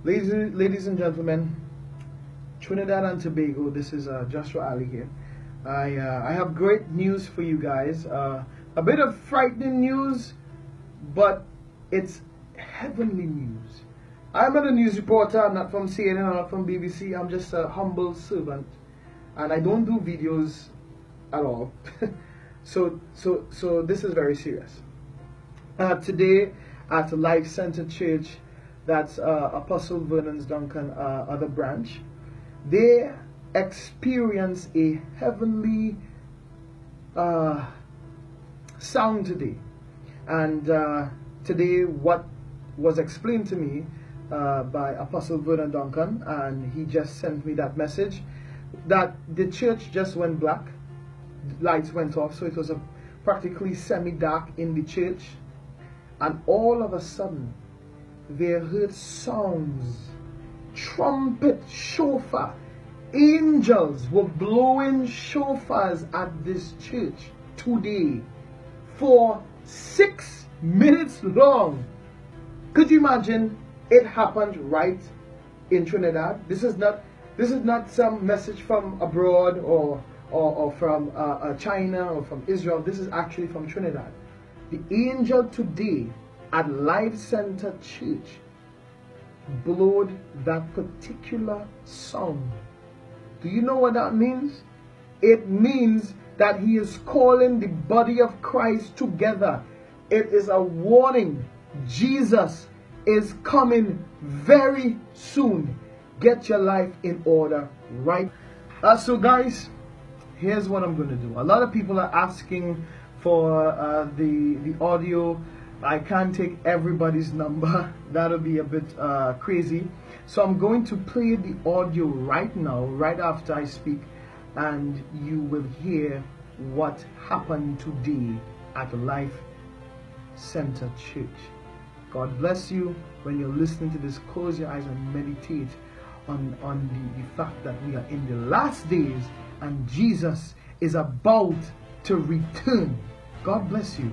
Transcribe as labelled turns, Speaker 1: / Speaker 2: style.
Speaker 1: Ladies and gentlemen, Trinidad and Tobago, this is Joshua Ali here. I have great news for you guys. A bit of frightening news, but it's heavenly news. I'm not a news reporter, I'm not from CNN, I'm not from BBC, I'm just a humble servant. And I don't do videos at all. So this is very serious. Today at Life Center Church, that's Apostle Vernon's Duncan other branch, they experience a heavenly sound today. And today what was explained to me by Apostle Vernon Duncan, and he just sent me that message, that the church just went black, lights went off, so it was practically semi-dark in the church, and all of a sudden they heard sounds, trumpet, shofar. Angels were blowing shofars at this church today for 6 minutes long. Could you imagine? It happened right in Trinidad. This is not some message from abroad or from China or from Israel. This is actually from Trinidad. The angel today at Life Center Church blowed that particular sound. Do you know what that means? It means that he is calling the body of Christ together. It is a warning. Jesus is coming very soon. Get your life in order right. So guys, here's what I'm going to do. A lot of people are asking for the audio. I can't take everybody's number. That'll be a bit crazy. So I'm going to play the audio right now, right after I speak, and you will hear what happened today at Life Center Church. God bless you. When you're listening to this, close your eyes and meditate on the fact that we are in the last days and Jesus is about to return. God bless you.